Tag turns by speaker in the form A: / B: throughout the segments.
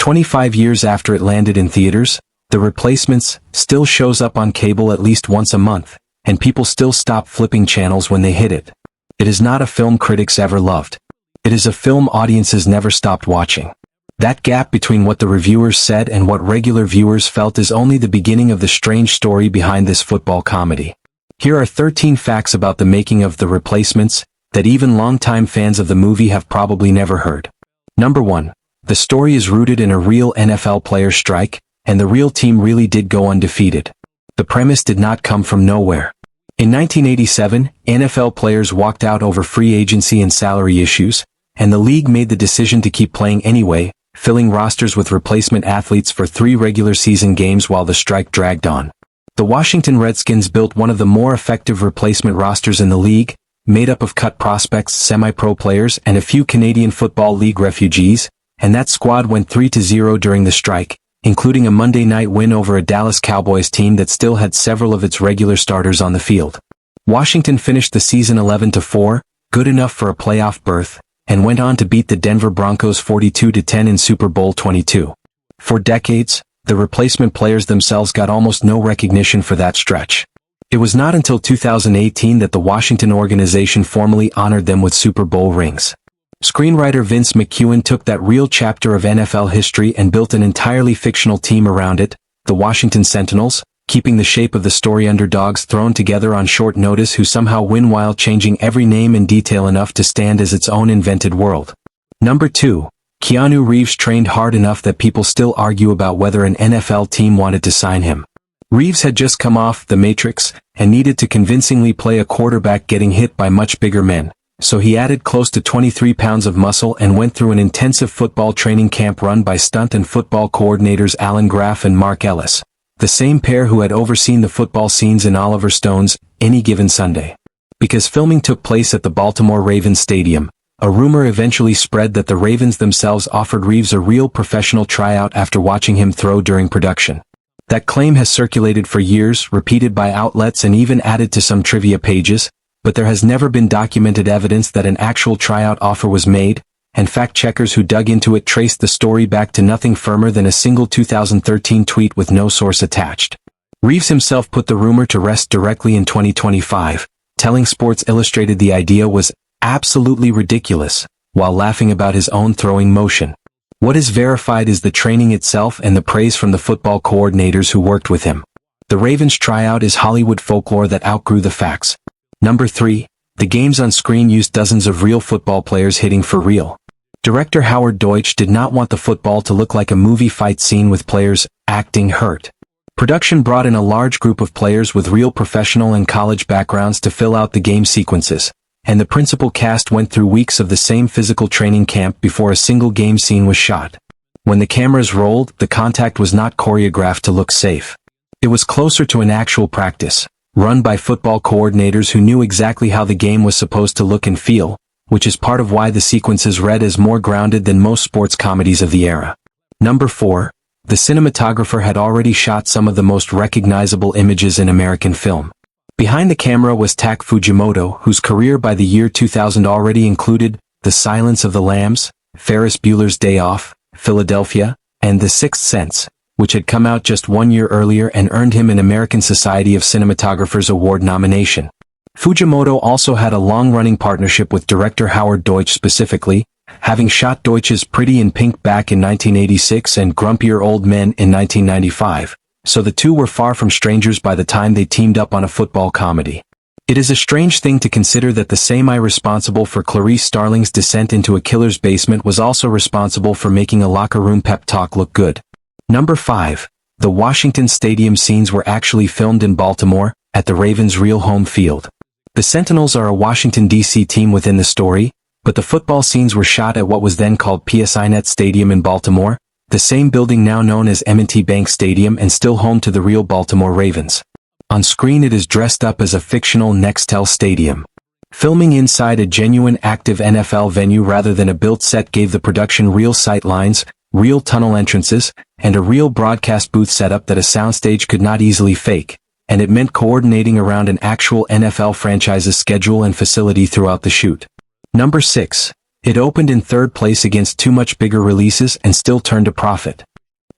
A: 25 years after it landed in theaters, The Replacements still shows up on cable at least once a month, and people still stop flipping channels when they hit it. It is not a film critics ever loved. It is a film audiences never stopped watching. That gap between what the reviewers said and what regular viewers felt is only the beginning of the strange story behind this football comedy. Here are 13 facts about the making of The Replacements that even longtime fans of the movie have probably never heard. Number 1. The story is rooted in a real NFL players' strike, and the real team really did go undefeated. The premise did not come from nowhere. In 1987, NFL players walked out over free agency and salary issues, and the league made the decision to keep playing anyway, filling rosters with replacement athletes for 3 regular season games while the strike dragged on. The Washington Redskins built one of the more effective replacement rosters in the league, made up of cut prospects, semi-pro players, and a few Canadian Football League refugees, and that squad went 3-0 during the strike, including a Monday night win over a Dallas Cowboys team that still had several of its regular starters on the field. Washington finished the season 11-4, good enough for a playoff berth, and went on to beat the Denver Broncos 42-10 in Super Bowl 22. For decades, the replacement players themselves got almost no recognition for that stretch. It was not until 2018 that the Washington organization formally honored them with Super Bowl rings. Screenwriter Vince McEwen took that real chapter of NFL history and built an entirely fictional team around it, the Washington Sentinels, keeping the shape of the story underdogs thrown together on short notice who somehow win while changing every name and detail enough to stand as its own invented world. Number 2. Keanu Reeves trained hard enough that people still argue about whether an NFL team wanted to sign him. Reeves had just come off The Matrix and needed to convincingly play a quarterback getting hit by much bigger men, so he added close to 23 pounds of muscle and went through an intensive football training camp run by stunt and football coordinators Alan Graff and Mark Ellis, the same pair who had overseen the football scenes in Oliver Stone's Any Given Sunday. Because filming took place at the Baltimore Ravens Stadium, a rumor eventually spread that the Ravens themselves offered Reeves a real professional tryout after watching him throw during production. That claim has circulated for years, repeated by outlets and even added to some trivia pages, but there has never been documented evidence that an actual tryout offer was made, and fact-checkers who dug into it traced the story back to nothing firmer than a single 2013 tweet with no source attached. Reeves himself put the rumor to rest directly in 2025, telling Sports Illustrated the idea was absolutely ridiculous, while laughing about his own throwing motion. What is verified is the training itself and the praise from the football coordinators who worked with him. The Ravens tryout is Hollywood folklore that outgrew the facts. Number 3. The games on screen used dozens of real football players hitting for real. Director Howard Deutsch did not want the football to look like a movie fight scene with players acting hurt. Production brought in a large group of players with real professional and college backgrounds to fill out the game sequences, and the principal cast went through weeks of the same physical training camp before a single game scene was shot. When the cameras rolled, the contact was not choreographed to look safe. It was closer to an actual practice, run by football coordinators who knew exactly how the game was supposed to look and feel, which is part of why the sequences read as more grounded than most sports comedies of the era. Number 4. The cinematographer had already shot some of the most recognizable images in American film. Behind the camera was Tak Fujimoto, whose career by the year 2000 already included The Silence of the Lambs, Ferris Bueller's Day Off, Philadelphia, and The Sixth Sense, which had come out just 1 year earlier and earned him an American Society of Cinematographers Award nomination. Fujimoto also had a long-running partnership with director Howard Deutsch specifically, having shot Deutsch's Pretty in Pink back in 1986 and Grumpier Old Men in 1995. So the two were far from strangers by the time they teamed up on a football comedy. It is a strange thing to consider that the same eye responsible for Clarice Starling's descent into a killer's basement was also responsible for making a locker room pep talk look good. Number 5. The Washington Stadium scenes were actually filmed in Baltimore, at the Ravens' real home field. The Sentinels are a Washington, D.C. team within the story, but the football scenes were shot at what was then called PSINet Stadium in Baltimore, the same building now known as M&T Bank Stadium and still home to the real Baltimore Ravens. On screen it is dressed up as a fictional Nextel Stadium. Filming inside a genuine active NFL venue rather than a built set gave the production real sight lines, real tunnel entrances, and a real broadcast booth setup that a soundstage could not easily fake, and it meant coordinating around an actual NFL franchise's schedule and facility throughout the shoot. Number 6. It opened in third place against two much bigger releases and still turned a profit.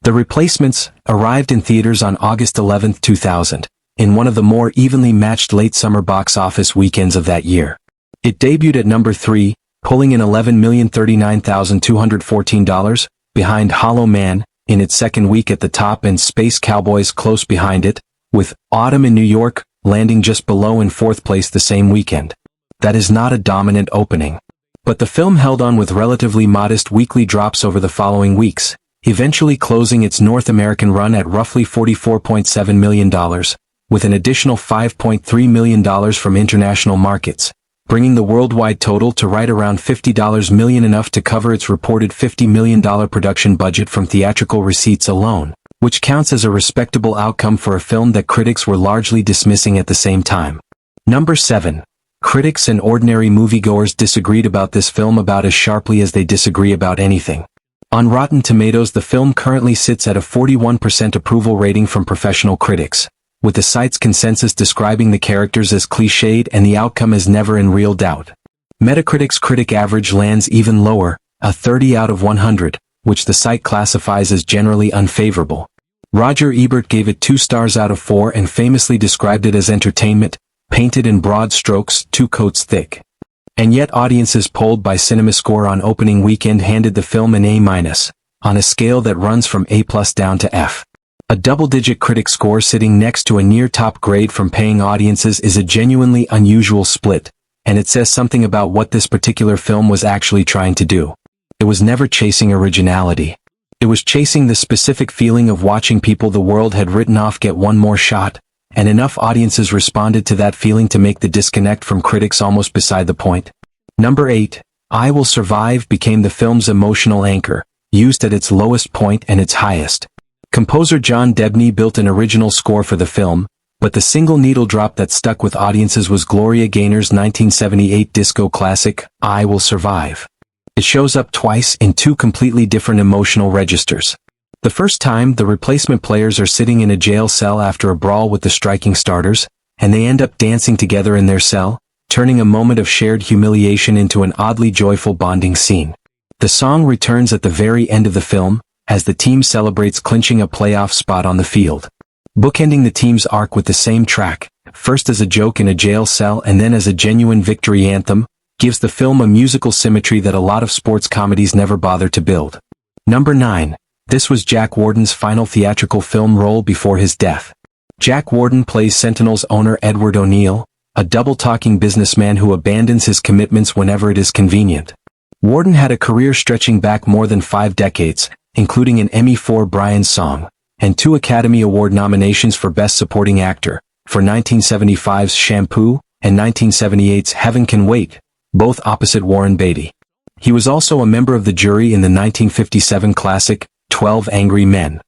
A: The Replacements arrived in theaters on August 11, 2000, in one of the more evenly matched late summer box office weekends of that year. It debuted at number 3, pulling in $11,039,214, behind Hollow Man, in its second week at the top and Space Cowboys close behind it, with Autumn in New York landing just below in fourth place the same weekend. That is not a dominant opening. But the film held on with relatively modest weekly drops over the following weeks, eventually closing its North American run at roughly $44.7 million, with an additional $5.3 million from international markets, bringing the worldwide total to right around $50 million, enough to cover its reported $50 million production budget from theatrical receipts alone, which counts as a respectable outcome for a film that critics were largely dismissing at the same time. Number 7. Critics and ordinary moviegoers disagreed about this film about as sharply as they disagree about anything. On Rotten Tomatoes, the film currently sits at a 41% approval rating from professional critics, with the site's consensus describing the characters as cliched and the outcome as never in real doubt. Metacritic's critic average lands even lower, a 30 out of 100, which the site classifies as generally unfavorable. Roger Ebert gave it 2 stars out of 4 and famously described it as entertainment, painted in broad strokes, 2 coats thick. And yet audiences polled by CinemaScore on opening weekend handed the film an A-, on a scale that runs from A+ down to F. A double-digit critic score sitting next to a near-top grade from paying audiences is a genuinely unusual split, and it says something about what this particular film was actually trying to do. It was never chasing originality. It was chasing the specific feeling of watching people the world had written off get one more shot, and enough audiences responded to that feeling to make the disconnect from critics almost beside the point. Number 8. I Will Survive became the film's emotional anchor, used at its lowest point and its highest. Composer John Debney built an original score for the film, but the single needle drop that stuck with audiences was Gloria Gaynor's 1978 disco classic, I Will Survive. It shows up twice in 2 completely different emotional registers. The first time, the replacement players are sitting in a jail cell after a brawl with the striking starters, and they end up dancing together in their cell, turning a moment of shared humiliation into an oddly joyful bonding scene. The song returns at the very end of the film, as the team celebrates clinching a playoff spot on the field. Bookending the team's arc with the same track, first as a joke in a jail cell and then as a genuine victory anthem, gives the film a musical symmetry that a lot of sports comedies never bother to build. Number 9. This was Jack Warden's final theatrical film role before his death. Jack Warden plays Sentinel's owner Edward O'Neill, a double-talking businessman who abandons his commitments whenever it is convenient. Warden had a career stretching back more than 5 decades, including an Emmy for Brian's Song, and 2 Academy Award nominations for Best Supporting Actor, for 1975's Shampoo and 1978's Heaven Can Wait, both opposite Warren Beatty. He was also a member of the jury in the 1957 classic, 12 Angry Men.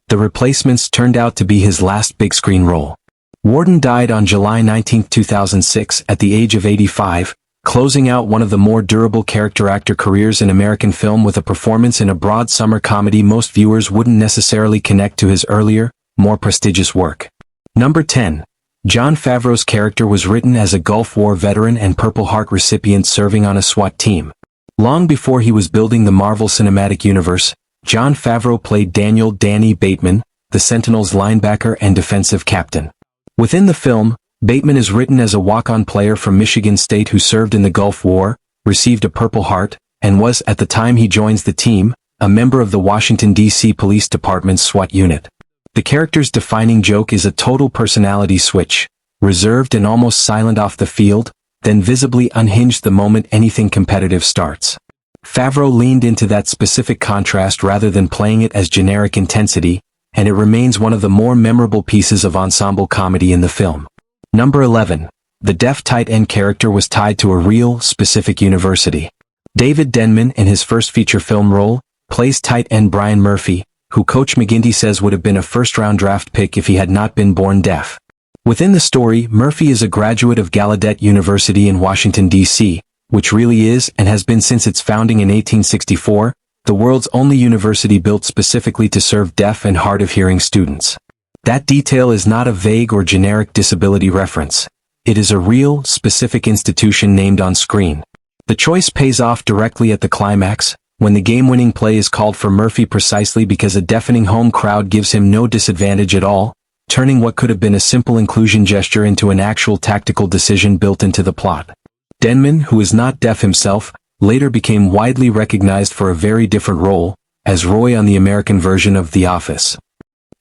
A: The Replacements turned out to be his last big-screen role. Warden died on July 19, 2006, at the age of 85, closing out one of the more durable character actor careers in American film with a performance in a broad summer comedy most viewers wouldn't necessarily connect to his earlier, more prestigious work. Number 10. Jon Favreau's character was written as a Gulf War veteran and Purple Heart recipient serving on a SWAT team. Long before he was building the Marvel Cinematic Universe, Jon Favreau played Daniel "Danny" Bateman, the Sentinels' linebacker and defensive captain. Within the film, Bateman is written as a walk-on player from Michigan State who served in the Gulf War, received a Purple Heart, and was, at the time he joins the team, a member of the Washington, D.C. Police Department's SWAT unit. The character's defining joke is a total personality switch, reserved and almost silent off the field, then visibly unhinged the moment anything competitive starts. Favreau leaned into that specific contrast rather than playing it as generic intensity, and it remains one of the more memorable pieces of ensemble comedy in the film. Number 11. The deaf tight end character was tied to a real, specific university. David Denman, in his first feature film role, plays tight end Brian Murphy, who Coach McGinty says would have been a first-round draft pick if he had not been born deaf. Within the story, Murphy is a graduate of Gallaudet University in Washington, D.C., which really is, and has been since its founding in 1864, the world's only university built specifically to serve deaf and hard-of-hearing students. That detail is not a vague or generic disability reference. It is a real, specific institution named on screen. The choice pays off directly at the climax, when the game-winning play is called for Murphy precisely because a deafening home crowd gives him no disadvantage at all, turning what could have been a simple inclusion gesture into an actual tactical decision built into the plot. Denman, who is not deaf himself, later became widely recognized for a very different role, as Roy on the American version of The Office.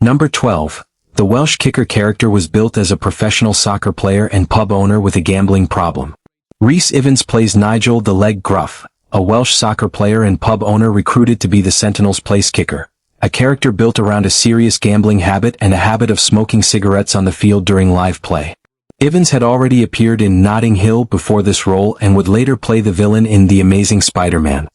A: Number 12. The Welsh kicker character was built as a professional soccer player and pub owner with a gambling problem. Rhys Ifans plays Nigel the Leg Gruff, a Welsh soccer player and pub owner recruited to be the Sentinel's place kicker, a character built around a serious gambling habit and a habit of smoking cigarettes on the field during live play. Ifans had already appeared in Notting Hill before this role and would later play the villain in The Amazing Spider-Man.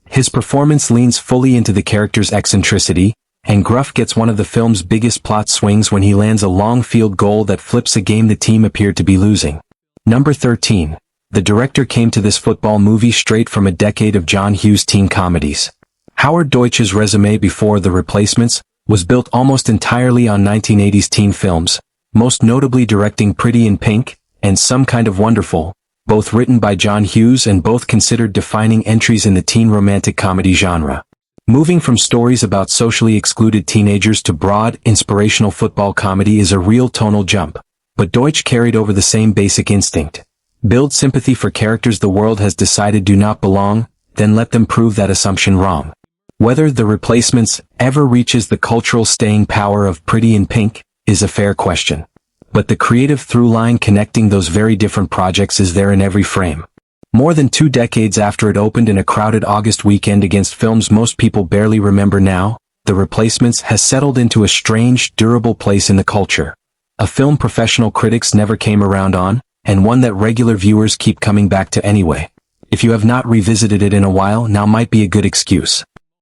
A: His performance leans fully into the character's eccentricity, and Gruff gets one of the film's biggest plot swings when he lands a long field goal that flips a game the team appeared to be losing. Number 13. The director came to this football movie straight from a decade of John Hughes teen comedies. Howard Deutsch's resume before The Replacements was built almost entirely on 1980s teen films, most notably directing Pretty in Pink and Some Kind of Wonderful, both written by John Hughes and both considered defining entries in the teen romantic comedy genre. Moving from stories about socially excluded teenagers to broad, inspirational football comedy is a real tonal jump, but Deutsch carried over the same basic instinct. Build sympathy for characters the world has decided do not belong, then let them prove that assumption wrong. Whether The Replacements ever reaches the cultural staying power of Pretty in Pink is a fair question. But the creative through line connecting those very different projects is there in every frame. More than 2 decades after it opened in a crowded August weekend against films most people barely remember now, The Replacements has settled into a strange, durable place in the culture. A film professional critics never came around on, and one that regular viewers keep coming back to anyway. If you have not revisited it in a while, now might be a good excuse.